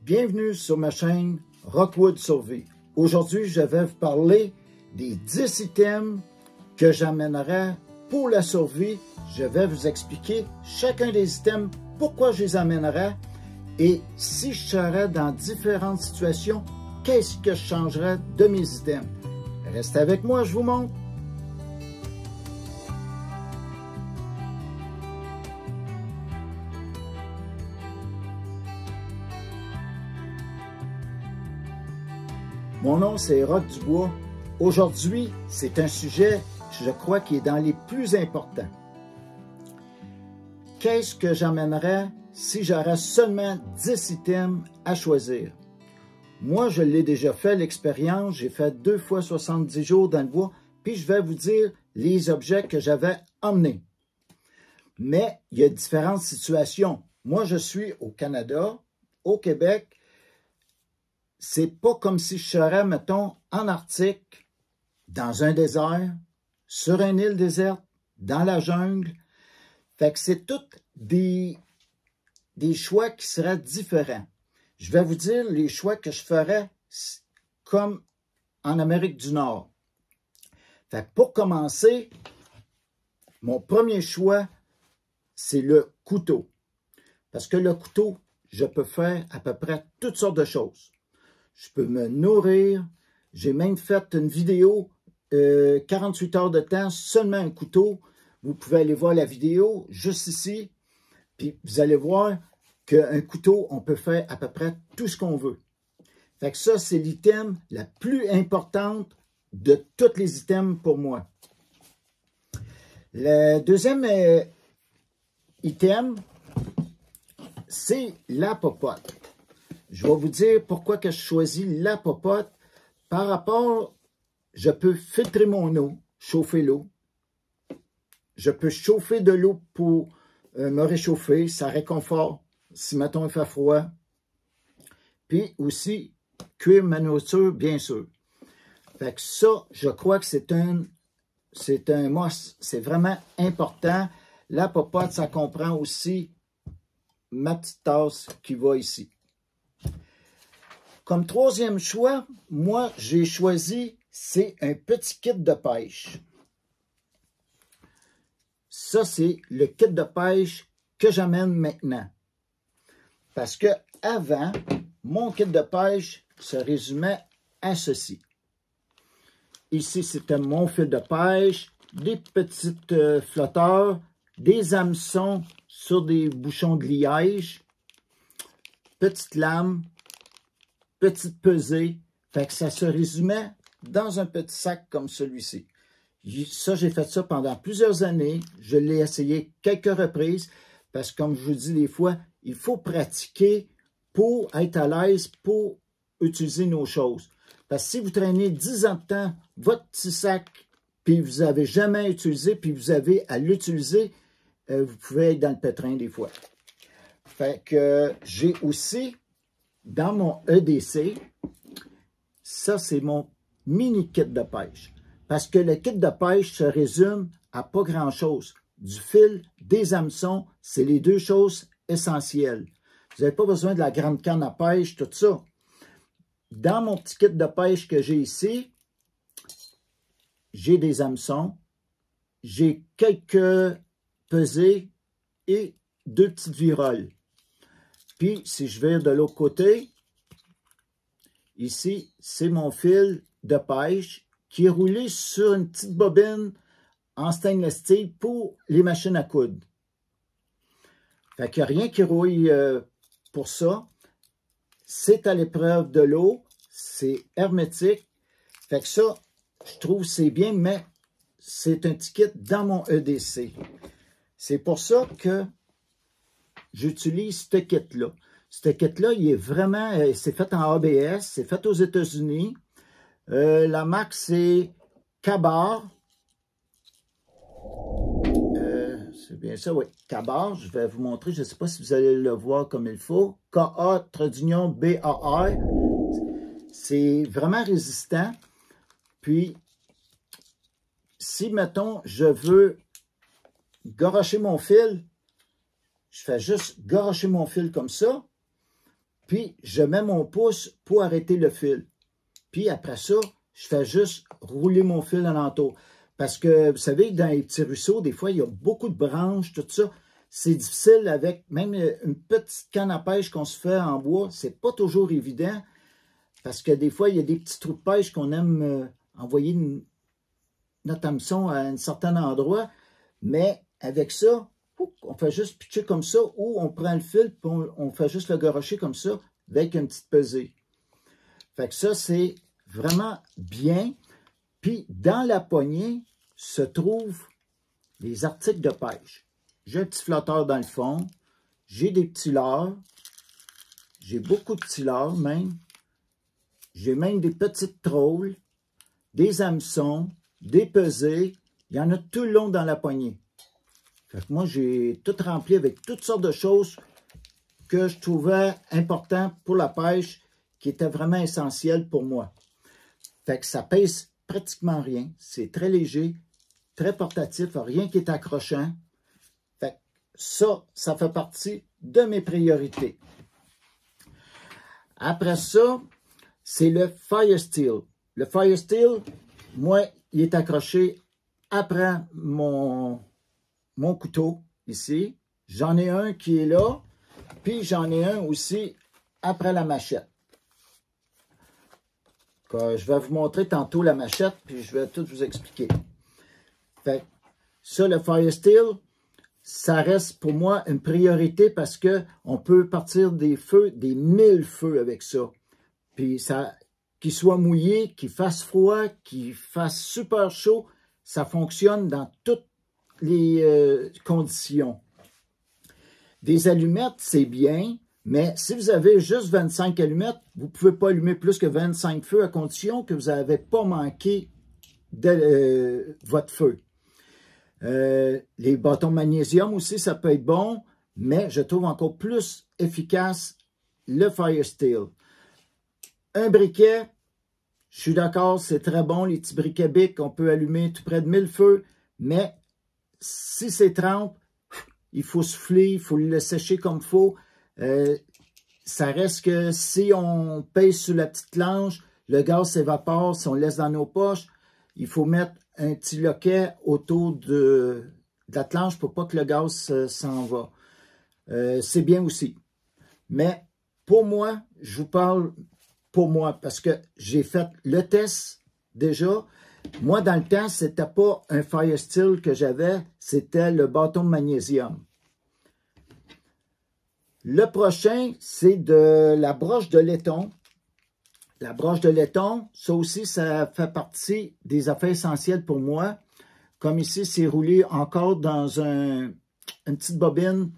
Bienvenue sur ma chaîne Rockwood Survie. Aujourd'hui, je vais vous parler des 10 items que j'amènerai pour la survie. Je vais vous expliquer chacun des items, pourquoi je les amènerai et si je serais dans différentes situations, qu'est-ce que je changerais de mes items. Restez avec moi, je vous montre. Mon nom, c'est Rock Dubois. Aujourd'hui, c'est un sujet, je crois, qui est dans les plus importants. Qu'est-ce que j'amènerais si j'aurais seulement 10 items à choisir? Moi, je l'ai déjà fait, l'expérience. J'ai fait 2 fois 70 jours dans le bois, puis je vais vous dire les objets que j'avais emmenés. Mais il y a différentes situations. Moi, je suis au Canada, au Québec. C'est pas comme si je serais, mettons, en Arctique, dans un désert, sur une île déserte, dans la jungle. Fait que c'est tous des choix qui seraient différents. Je vais vous dire les choix que je ferais comme en Amérique du Nord. Fait que pour commencer, mon premier choix, c'est le couteau. Parce que le couteau, je peux faire à peu près toutes sortes de choses. Je peux me nourrir. J'ai même fait une vidéo 48 heures de temps, seulement un couteau. Vous pouvez aller voir la vidéo juste ici. Puis vous allez voir qu'un couteau, on peut faire à peu près tout ce qu'on veut. Fait que ça, c'est l'item la plus importante de tous les items pour moi. Le deuxième item, c'est la popote. Je vais vous dire pourquoi que je choisis la popote. Par rapport, je peux filtrer mon eau, chauffer l'eau. Je peux chauffer de l'eau pour me réchauffer, ça réconforte si, mettons, il fait froid. Puis aussi, cuire ma nourriture, bien sûr. Fait que ça, je crois que c'est un must. C'est vraiment important. La popote, ça comprend aussi ma petite tasse qui va ici. Comme troisième choix, moi, j'ai choisi, c'est un petit kit de pêche. Ça, c'est le kit de pêche que j'amène maintenant. Parce que avant, mon kit de pêche se résumait à ceci. Ici, c'était mon fil de pêche, des petites flotteurs, des hameçons sur des bouchons de liège, petites lames, petite pesée, fait que ça se résumait dans un petit sac comme celui-ci. Ça, j'ai fait ça pendant plusieurs années. Je l'ai essayé quelques reprises parce que, comme je vous dis des fois, il faut pratiquer pour être à l'aise, pour utiliser nos choses. Parce que si vous traînez 10 ans de temps, votre petit sac, puis vous n'avez jamais utilisé, puis vous avez à l'utiliser, vous pouvez être dans le pétrin des fois. Fait que j'ai aussi dans mon EDC, ça c'est mon mini kit de pêche. Parce que le kit de pêche se résume à pas grand-chose. Du fil, des hameçons, c'est les deux choses essentielles. Vous n'avez pas besoin de la grande canne à pêche, tout ça. Dans mon petit kit de pêche que j'ai ici, j'ai des hameçons, j'ai quelques pesées et 2 petites viroles. Puis, si je vais de l'autre côté, ici, c'est mon fil de pêche qui est roulé sur une petite bobine en stainless steel pour les machines à coudre. Fait qu'il n'y a rien qui rouille pour ça. C'est à l'épreuve de l'eau, c'est hermétique. Fait que ça, je trouve c'est bien, mais c'est un petit kit dans mon EDC. C'est pour ça que j'utilise ce kit-là. Ce kit-là, il est vraiment, c'est fait en ABS, c'est fait aux États-Unis. La marque, c'est Ka-Bar. C'est bien ça, oui. Ka-Bar, je vais vous montrer, je ne sais pas si vous allez le voir comme il faut. K-A-B-A-R. C'est vraiment résistant. Puis, si, mettons, je veux garocher mon fil, je fais juste garocher mon fil comme ça. Puis, je mets mon pouce pour arrêter le fil. Puis, après ça, je fais juste rouler mon fil alentour. Parce que, vous savez, dans les petits ruisseaux, des fois, il y a beaucoup de branches, tout ça. C'est difficile avec même une petite canne à pêche qu'on se fait en bois. C'est pas toujours évident. Parce que des fois, il y a des petits trous de pêche qu'on aime envoyer notre hameçon à un certain endroit. Mais avec ça, on fait juste pitcher comme ça, ou on prend le fil, puis on fait juste le garocher comme ça, avec une petite pesée. Fait que ça, c'est vraiment bien. Puis, dans la poignée se trouvent les articles de pêche. J'ai un petit flotteur dans le fond. J'ai des petits leurres. J'ai beaucoup de petits leurres même. J'ai même des petites trolls, des hameçons, des pesées. Il y en a tout le long dans la poignée. Fait que moi, j'ai tout rempli avec toutes sortes de choses que je trouvais importantes pour la pêche, qui étaient vraiment essentielles pour moi. Fait que ça pèse pratiquement rien. C'est très léger, très portatif, rien qui est accrochant. Fait que ça fait partie de mes priorités. Après ça, c'est le Fire Steel. Le Fire Steel, moi, il est accroché après mon couteau, ici. J'en ai un qui est là, puis j'en ai un aussi après la machette. Je vais vous montrer tantôt la machette, puis je vais tout vous expliquer. Fait ça, le Fire Steel, ça reste pour moi une priorité parce qu'on peut partir des feux, des 1000 feux avec ça. Puis ça, qu'il soit mouillé, qu'il fasse froid, qu'il fasse super chaud, ça fonctionne dans toutes les conditions. Des allumettes, c'est bien, mais si vous avez juste 25 allumettes, vous ne pouvez pas allumer plus que 25 feux à condition que vous n'avez pas manqué de votre feu. Les bâtons de magnésium aussi, ça peut être bon, mais je trouve encore plus efficace le Fire Steel. Un briquet, je suis d'accord, c'est très bon, les petits briquets Bic, on peut allumer tout près de 1000 feux, mais si c'est trempe, il faut souffler, il faut le sécher comme il faut. Ça reste que si on pèse sur la petite planche, le gaz s'évapore, si on le laisse dans nos poches, il faut mettre un petit loquet autour de la planche pour pas que le gaz s'en va. C'est bien aussi. Mais pour moi, je vous parle pour moi parce que j'ai fait le test déjà. Moi, dans le temps, c'était pas un Fire Steel que j'avais, c'était le bâton de magnésium. Le prochain, c'est de la broche de laiton. La broche de laiton, ça aussi, ça fait partie des affaires essentielles pour moi. Comme ici, c'est roulé encore dans une petite bobine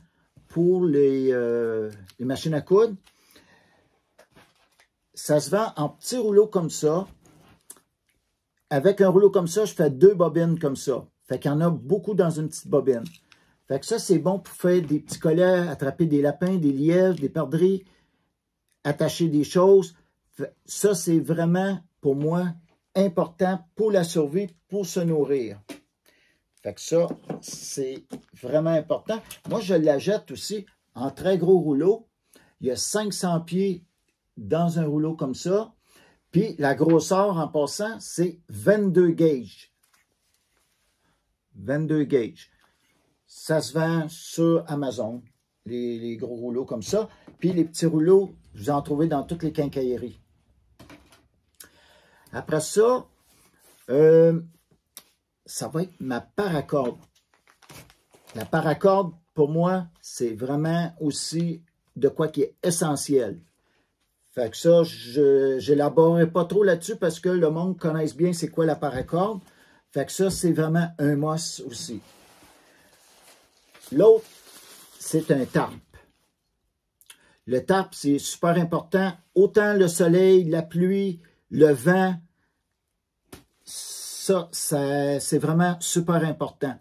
pour les machines à coudre. Ça se vend en petits rouleaux comme ça. Avec un rouleau comme ça, je fais 2 bobines comme ça. Fait qu'il y en a beaucoup dans une petite bobine. Fait que ça, c'est bon pour faire des petits collets, attraper des lapins, des lièvres, des perdrix, attacher des choses. Ça, c'est vraiment, pour moi, important pour la survie, pour se nourrir. Fait que ça, c'est vraiment important. Moi, je la jette aussi en très gros rouleau. Il y a 500 pieds dans un rouleau comme ça. Puis, la grosseur, en passant, c'est 22 gauges. 22 gauges. Ça se vend sur Amazon, les gros rouleaux comme ça. Puis, les petits rouleaux, vous en trouvez dans toutes les quincailleries. Après ça, ça va être ma paracorde. La paracorde, pour moi, c'est vraiment aussi de quoi qui est essentiel. Fait que ça, je n'élaborerai pas trop là-dessus parce que le monde connaisse bien c'est quoi la paracorde. Fait que ça, c'est vraiment un must aussi. L'autre, c'est un tarp. Le tarp, c'est super important. Autant le soleil, la pluie, le vent, ça c'est vraiment super important.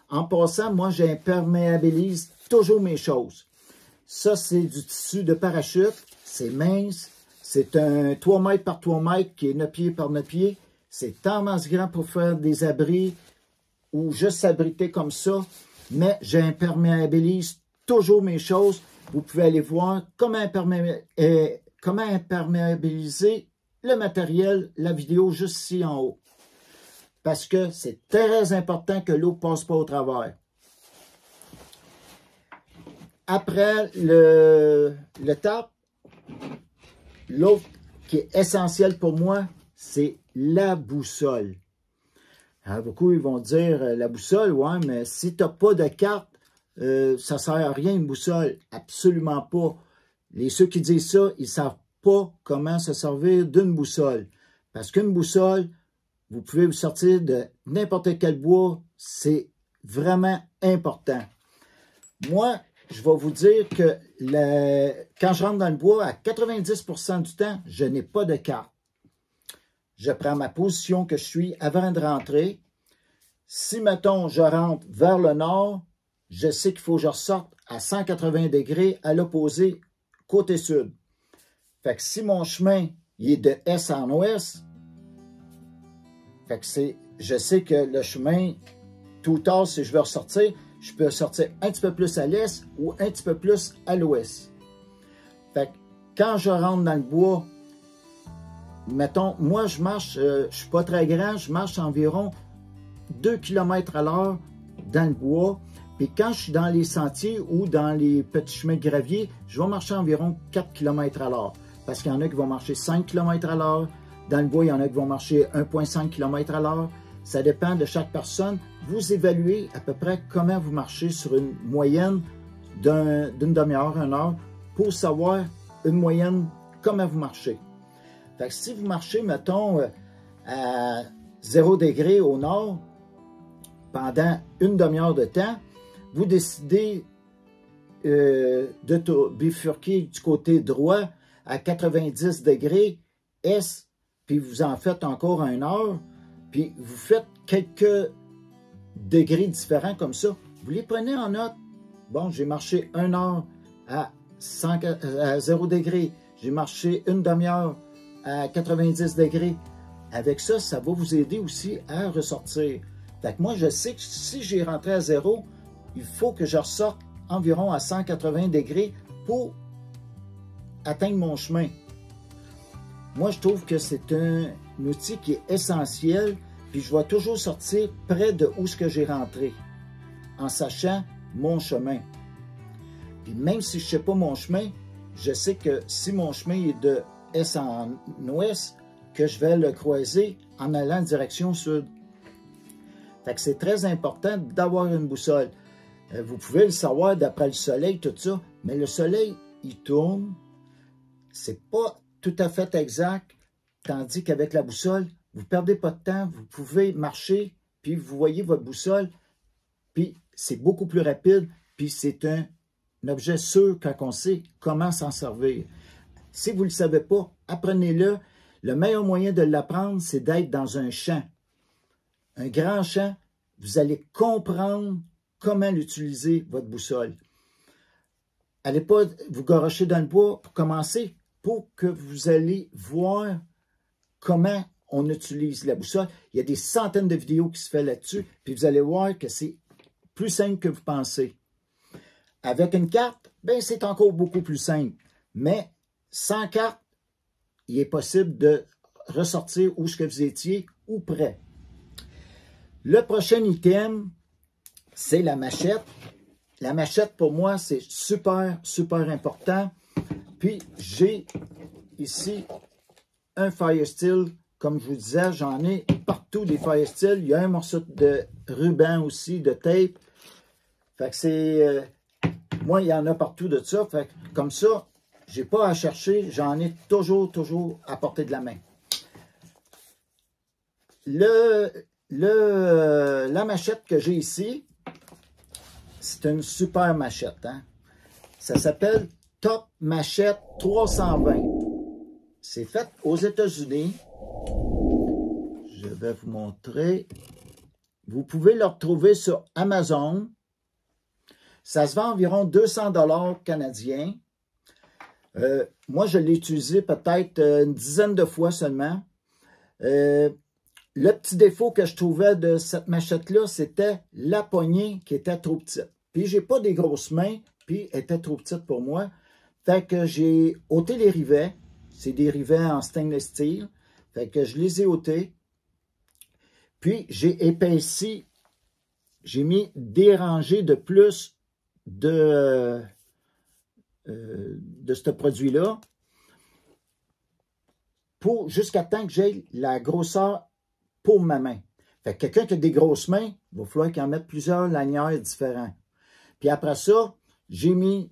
En passant, moi, j'imperméabilise toujours mes choses. Ça, c'est du tissu de parachute. C'est mince. C'est un 3 mètres par 3 mètres qui est 9 pieds par 9 pieds. C'est tellement grand pour faire des abris ou juste s'abriter comme ça. Mais j'imperméabilise toujours mes choses. vous pouvez aller voir comment imperméabiliser le matériel, la vidéo juste ici en haut. Parce que c'est très important que l'eau ne passe pas au travers. Après le tarp, l'autre qui est essentiel pour moi, c'est la boussole. Alors, beaucoup ils vont dire la boussole, ouais, mais si tu n'as pas de carte, ça ne sert à rien une boussole. Absolument pas. Ceux qui disent ça, ils ne savent pas comment se servir d'une boussole. Parce qu'une boussole, vous pouvez vous sortir de n'importe quel bois, c'est vraiment important. Moi, je vais vous dire que quand je rentre dans le bois, à 90% du temps, je n'ai pas de carte. Je prends ma position que je suis avant de rentrer. Si, mettons, je rentre vers le nord, je sais qu'il faut que je ressorte à 180 degrés à l'opposé, côté sud. Fait que si mon chemin il est de est en ouest, fait que je sais que le chemin, tout tard, si je veux ressortir, je peux sortir un petit peu plus à l'est ou un petit peu plus à l'ouest. Fait que quand je rentre dans le bois, mettons, moi je marche, je ne suis pas très grand, je marche environ 2 km à l'heure dans le bois. Puis quand je suis dans les sentiers ou dans les petits chemins de gravier, je vais marcher environ 4 km à l'heure. Parce qu'il y en a qui vont marcher 5 km à l'heure. Dans le bois, il y en a qui vont marcher 1,5 km à l'heure. Ça dépend de chaque personne. Vous évaluez à peu près comment vous marchez sur une moyenne d'une demi-heure, 1 heure, pour savoir une moyenne comment vous marchez. Fait que si vous marchez, mettons, à 0 degré au nord, pendant une demi-heure de temps, vous décidez de bifurquer du côté droit à 90 degrés est, puis vous en faites encore 1 heure, puis vous faites quelques degrés différents comme ça. Vous les prenez en note. Bon, j'ai marché 1 heure à 0 degrés. J'ai marché une demi-heure à 90 degrés. Avec ça, ça va vous aider aussi à ressortir. Fait que moi, je sais que si j'ai rentré à 0, il faut que je ressorte environ à 180 degrés pour atteindre mon chemin. Moi, je trouve que c'est un outil qui est essentiel, puis je vais toujours sortir près de où ce que j'ai rentré, en sachant mon chemin. Puis même si je ne sais pas mon chemin, je sais que si mon chemin est de est en ouest, que je vais le croiser en allant en direction sud. Fait que c'est très important d'avoir une boussole. Vous pouvez le savoir d'après le soleil, tout ça, mais le soleil, il tourne. C'est pas tout à fait exact, tandis qu'avec la boussole, vous ne perdez pas de temps, vous pouvez marcher, puis vous voyez votre boussole, puis c'est beaucoup plus rapide, puis c'est un objet sûr quand on sait comment s'en servir. Si vous ne le savez pas, apprenez-le. Le meilleur moyen de l'apprendre, c'est d'être dans un champ. Un grand champ, vous allez comprendre comment l'utiliser, votre boussole. Allez pas vous garocher dans le bois pour commencer, pour que vous allez voir comment on utilise la boussole. Il y a des centaines de vidéos qui se font là-dessus, puis vous allez voir que c'est plus simple que vous pensez. Avec une carte, ben c'est encore beaucoup plus simple. Mais sans carte, il est possible de ressortir où ce que vous étiez ou près. Le prochain item, c'est la machette. La machette, pour moi, c'est super, super important. Puis, j'ai ici un Fire Steel. Comme je vous disais, j'en ai partout des Fire Steel. Il y a un morceau de ruban aussi, de tape. Fait que c'est... moi, il y en a partout de ça. Fait que comme ça, j'ai pas à chercher. J'en ai toujours à portée de la main. La machette que j'ai ici, c'est une super machette. Hein? Ça s'appelle Top Machette 320. C'est fait aux États-Unis. Je vais vous montrer. Vous pouvez le retrouver sur Amazon. Ça se vend environ 200 $ canadiens. Moi, je l'ai utilisé peut-être une dizaine de fois seulement. Le petit défaut que je trouvais de cette machette-là, c'était la poignée qui était trop petite. Puis, j'ai pas des grosses mains, puis elle était trop petite pour moi. Fait que j'ai ôté les rivets. C'est des rivets en stainless steel. Fait que je les ai ôtés. Puis j'ai épaissi, j'ai mis des rangées de plus de ce produit-là pour jusqu'à temps que j'ai la grosseur pour ma main. Fait que quelqu'un qui a des grosses mains, il va falloir qu'il en mette plusieurs lanières différents. Puis après ça, j'ai mis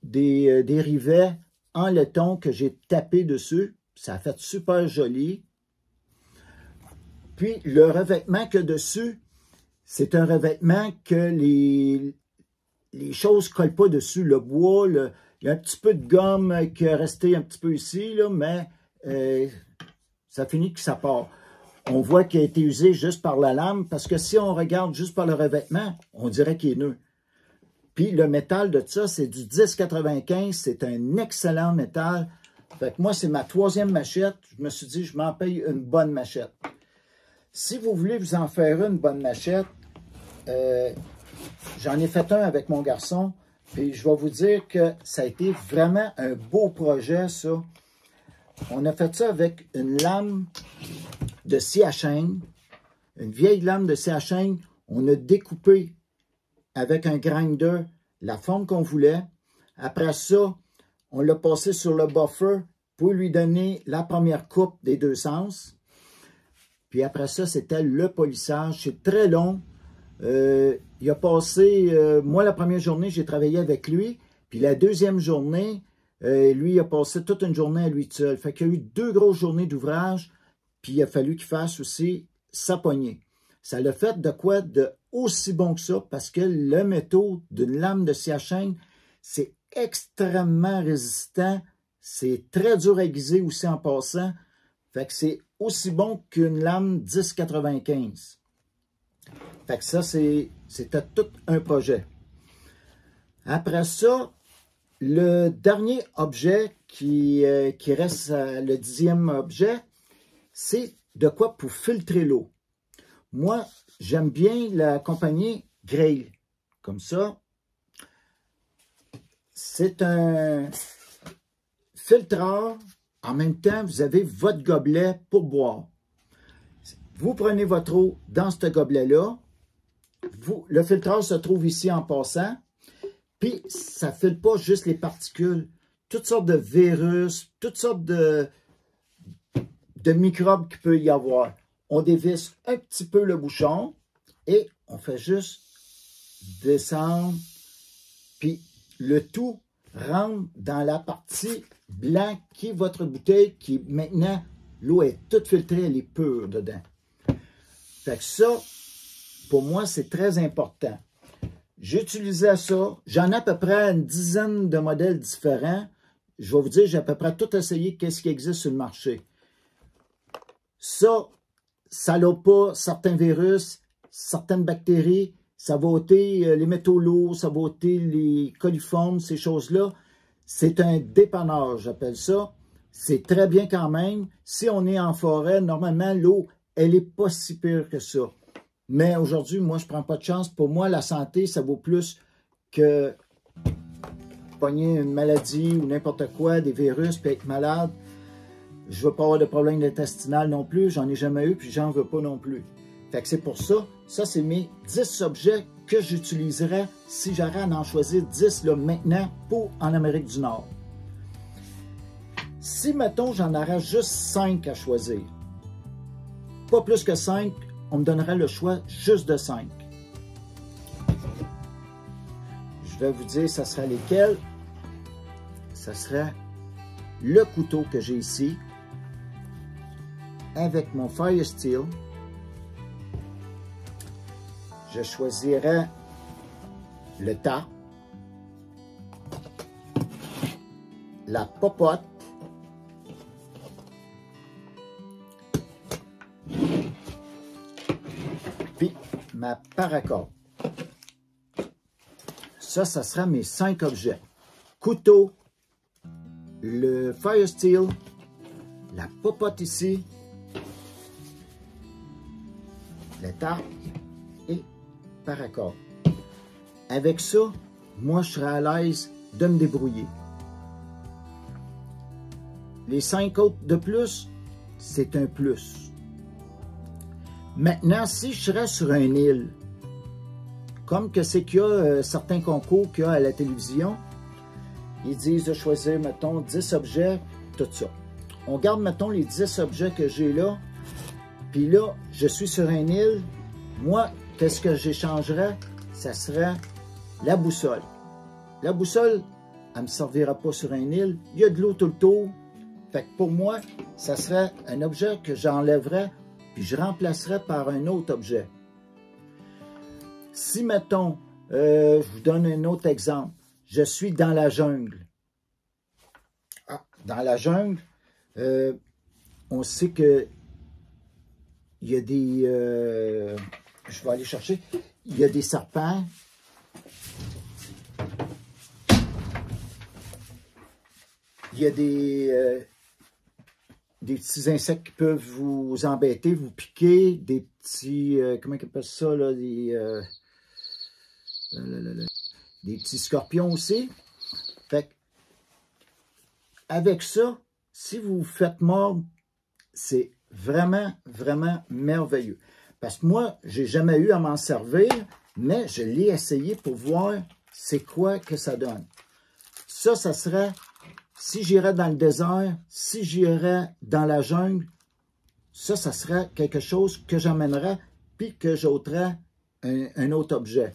des rivets en laiton que j'ai tapé dessus. Ça a fait super joli. Puis le revêtement que dessus, c'est un revêtement que les choses ne collent pas dessus. Le bois, il y a un petit peu de gomme qui est resté un petit peu ici, là, mais ça finit que ça part. On voit qu'il a été usé juste par la lame, parce que si on regarde juste par le revêtement, on dirait qu'il est neuf. Puis le métal de ça, c'est du 10,95. C'est un excellent métal. Fait que moi, c'est ma 3e machette. Je me suis dit, je m'en paye une bonne machette. Si vous voulez vous en faire une bonne machette, j'en ai fait un avec mon garçon. Puis je vais vous dire que ça a été vraiment un beau projet, ça. On a fait ça avec une lame de scie à chaîne, une vieille lame de scie à chaîne. On a découpé avec un grinder la forme qu'on voulait. Après ça, on l'a passé sur le buffer pour lui donner la première coupe des deux sens. Puis après ça, c'était le polissage. C'est très long. Il a passé, moi la première journée, j'ai travaillé avec lui. Puis la deuxième journée, lui, il a passé toute une journée à lui seul. Fait qu'il y a eu 2 grosses journées d'ouvrage. Puis il a fallu qu'il fasse aussi sa poignée. Ça l'a fait de quoi de aussi bon que ça, parce que le métaux d'une lame de scie à chaîne, c'est extrêmement résistant. C'est très dur à aiguiser aussi en passant. Fait que c'est aussi bon qu'une lame 10,95. Fait que ça, c'était tout un projet. Après ça, le dernier objet qui reste, le 10e objet, c'est de quoi pour filtrer l'eau. Moi, j'aime bien la compagnie Grail. Comme ça, c'est un filtreur. En même temps, vous avez votre gobelet pour boire. Vous prenez votre eau dans ce gobelet-là. Le filtreur se trouve ici en passant. Puis, ça ne filtre pas juste les particules. Toutes sortes de virus, toutes sortes de microbes qu'il peut y avoir. On dévisse un petit peu le bouchon et on fait juste descendre. Puis le tout rentre dans la partie blanche qui est votre bouteille, qui maintenant, l'eau est toute filtrée, elle est pure dedans. Fait que ça, pour moi, c'est très important. J'utilisais ça. J'en ai à peu près une dizaine de modèles différents. Je vais vous dire, j'ai à peu près tout essayé qu'est-ce qui existe sur le marché. Ça n'a pas certains virus, certaines bactéries, ça va ôter les métaux lourds, ça va ôter les coliformes, ces choses-là. C'est un dépanneur, j'appelle ça. C'est très bien quand même. Si on est en forêt, normalement, l'eau, elle n'est pas si pire que ça. Mais aujourd'hui, moi, je ne prends pas de chance. Pour moi, la santé, ça vaut plus que pogner une maladie ou n'importe quoi, des virus, puis être malade. Je ne veux pas avoir de problème intestinal non plus. J'en ai jamais eu, puis j'en veux pas non plus. Fait que c'est pour ça. Ça, c'est mes 10 objets que j'utiliserais si j'aurais à en choisir 10 là, maintenant pour en Amérique du Nord. Si, mettons, j'en aurais juste 5 à choisir, pas plus que 5, on me donnerait le choix juste de 5. Je vais vous dire, ça serait lesquels. Ça serait le couteau que j'ai ici, avec mon Fire Steel. Je choisirais le tas, la popote, puis ma paracorde. Ça sera mes 5 objets. Couteau, le Fire Steel, la popote ici, le tas et paracorde. Avec ça, moi, je serais à l'aise de me débrouiller. Les 5 autres de plus, c'est un plus. Maintenant, si je serais sur une île, comme que c'est qu'il y a certains concours qu'il y a à la télévision, ils disent de choisir, mettons, 10 objets, tout ça. On garde, mettons, les 10 objets que j'ai là, puis là, je suis sur une île. Moi, qu'est-ce que j'échangerais? Ça serait la boussole. La boussole, elle ne me servira pas sur une île. Il y a de l'eau tout le tour. Fait que pour moi, ça serait un objet que j'enlèverais, puis je remplacerais par un autre objet. Si, mettons, je vous donne un autre exemple. Je suis dans la jungle. Ah, dans la jungle, on sait que il y a des... je vais aller chercher. Il y a des serpents. Il y a des petits insectes qui peuvent vous embêter, vous piquer. Des petits... comment on appelle ça, là? Des petits scorpions aussi. Fait que, avec ça, si vous vous faites mordre, c'est vraiment, vraiment merveilleux. Parce que moi, j'ai jamais eu à m'en servir, mais je l'ai essayé pour voir c'est quoi que ça donne. Ça serait, si j'irais dans le désert, si j'irais dans la jungle, ça serait quelque chose que j'emmènerais, puis que j'ôterais un autre objet.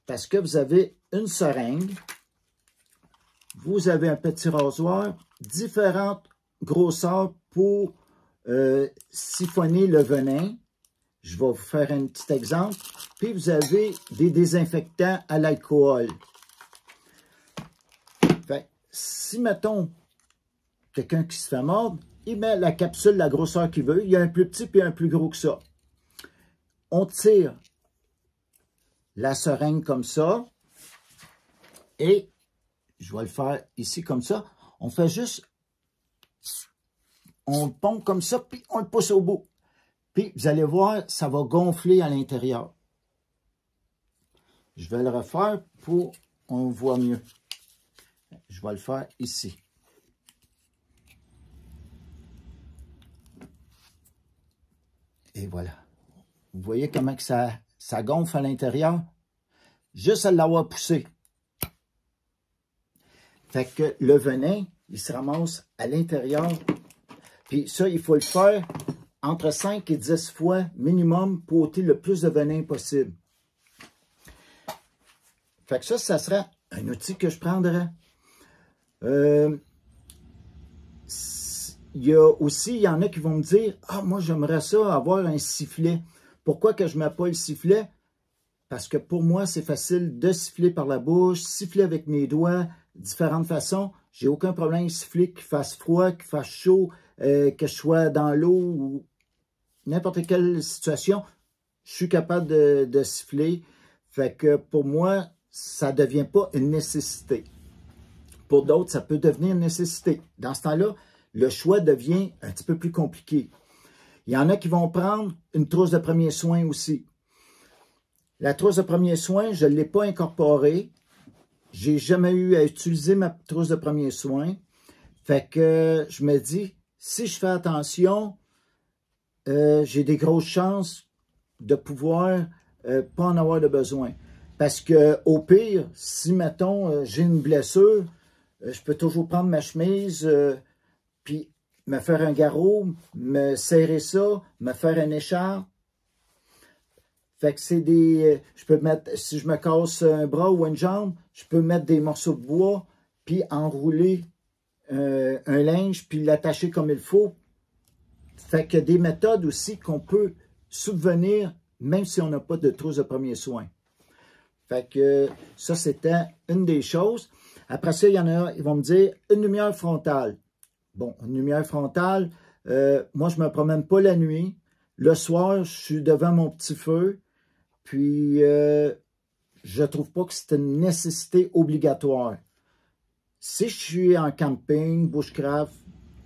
Parce que vous avez une seringue, vous avez un petit rasoir, différentes grosseurs pour siphonner le venin. Je vais vous faire un petit exemple. Puis vous avez des désinfectants à l'alcool. Si, mettons, quelqu'un qui se fait mordre, il met la capsule, la grosseur qu'il veut. Il y a un plus petit puis un plus gros que ça. On tire la seringue comme ça. Et je vais le faire ici comme ça. On fait juste... On le pompe comme ça, puis on le pousse au bout. Puis, vous allez voir, ça va gonfler à l'intérieur. Je vais le refaire pour qu'on voit mieux. Je vais le faire ici. Et voilà. Vous voyez comment que ça gonfle à l'intérieur? Juste à l'avoir poussé. Fait que le venin, il se ramasse à l'intérieur. Puis ça, il faut le faire entre 5 et 10 fois minimum pour ôter le plus de venin possible. Fait que ça serait un outil que je prendrais. Il y en a qui vont me dire « Ah, moi, j'aimerais ça, avoir un sifflet. » Pourquoi que je ne mets pas le sifflet? Parce que pour moi, c'est facile de siffler par la bouche, siffler avec mes doigts, différentes façons. J'ai aucun problème de siffler, qu'il fasse froid, qu'il fasse chaud, que je sois dans l'eau ou n'importe quelle situation. Je suis capable de siffler. Fait que pour moi, ça ne devient pas une nécessité. Pour d'autres, ça peut devenir une nécessité. Dans ce temps-là, le choix devient un petit peu plus compliqué. Il y en a qui vont prendre une trousse de premiers soins aussi. La trousse de premiers soins, je ne l'ai pas incorporée. J'ai jamais eu à utiliser ma trousse de premiers soins. Fait que je me dis, si je fais attention, j'ai des grosses chances de pouvoir pas en avoir de besoin. Parce que au pire, si, mettons, j'ai une blessure, je peux toujours prendre ma chemise, puis me faire un garrot, me serrer ça, me faire une écharpe. Fait que c'est des... Je peux mettre, si je me casse un bras ou une jambe, je peux mettre des morceaux de bois, puis enrouler un linge, puis l'attacher comme il faut. Fait que des méthodes aussi qu'on peut subvenir, même si on n'a pas de trousse de premiers soins. Fait que ça, c'était une des choses. Après ça, il y en a, ils vont me dire, une lumière frontale. Bon, une lumière frontale, moi, je ne me promène pas la nuit. Le soir, je suis devant mon petit feu. Puis, je ne trouve pas que c'est une nécessité obligatoire. Si je suis en camping, bushcraft,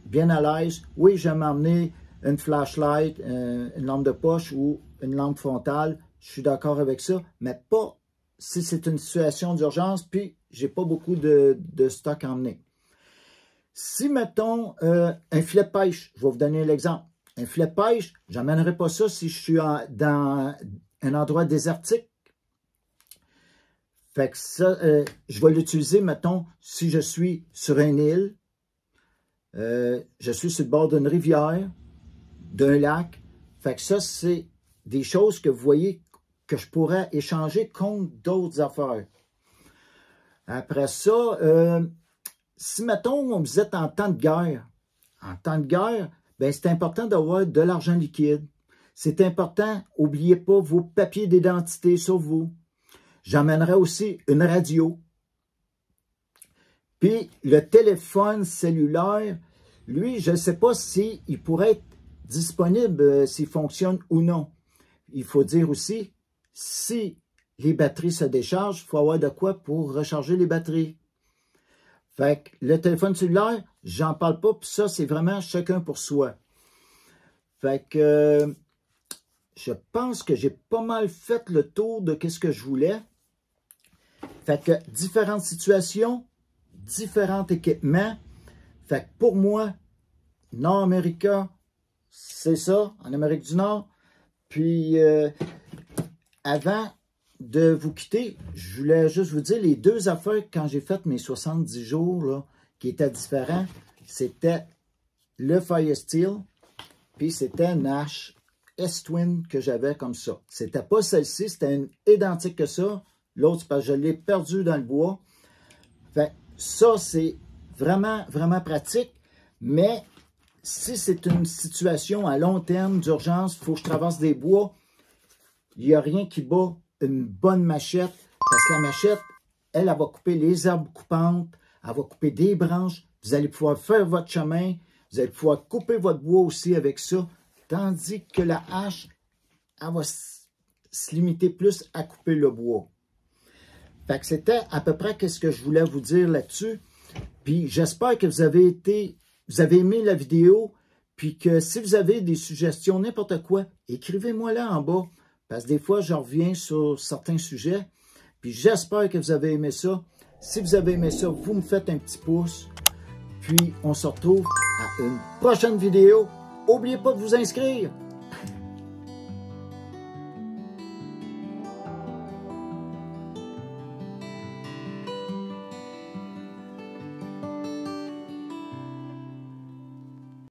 bien à l'aise, oui, je vais m'emmener une flashlight, une lampe de poche ou une lampe frontale. Je suis d'accord avec ça, mais pas si c'est une situation d'urgence, puis j'ai pas beaucoup de stock à emmener. Si, mettons, un filet de pêche, je vais vous donner l'exemple. Un filet de pêche, je n'emmènerai pas ça si je suis dans un endroit désertique. Fait que ça, je vais l'utiliser, mettons, si je suis sur une île, je suis sur le bord d'une rivière, d'un lac. Fait que ça, c'est des choses que vous voyez que je pourrais échanger contre d'autres affaires. Après ça, si, mettons, vous êtes en temps de guerre, ben, c'est important d'avoir de l'argent liquide. C'est important, n'oubliez pas vos papiers d'identité sur vous. J'emmènerai aussi une radio. Puis, le téléphone cellulaire, lui, je ne sais pas s'il pourrait être disponible, s'il fonctionne ou non. Il faut dire aussi, si les batteries se déchargent, il faut avoir de quoi pour recharger les batteries. Fait que le téléphone cellulaire, j'en parle pas, puis ça, c'est vraiment chacun pour soi. Fait que je pense que j'ai pas mal fait le tour de ce que je voulais. Fait que différentes situations, différents équipements. Fait que pour moi, Nord-Amérique, c'est ça, en Amérique du Nord. Puis, avant de vous quitter, je voulais juste vous dire les deux affaires quand j'ai fait mes 70 jours là, qui étaient différents. C'était le Fire Steel, puis c'était une hache S-Twin que j'avais comme ça. C'était pas celle-ci, c'était une identique que ça. L'autre, c'est parce que je l'ai perdu dans le bois. Fait ça, c'est vraiment, vraiment pratique. Mais si c'est une situation à long terme d'urgence, il faut que je traverse des bois, il n'y a rien qui bat une bonne machette. Parce que la machette, elle va couper les arbres coupantes, elle va couper des branches. Vous allez pouvoir faire votre chemin. Vous allez pouvoir couper votre bois aussi avec ça. Tandis que la hache, elle va se limiter plus à couper le bois. Fait que c'était à peu près ce que je voulais vous dire là-dessus. Puis j'espère que vous avez aimé la vidéo. Puis que si vous avez des suggestions, n'importe quoi, écrivez-moi là en bas. Parce que des fois, je reviens sur certains sujets. Puis j'espère que vous avez aimé ça. Si vous avez aimé ça, vous me faites un petit pouce. Puis on se retrouve à une prochaine vidéo. N'oubliez pas de vous inscrire.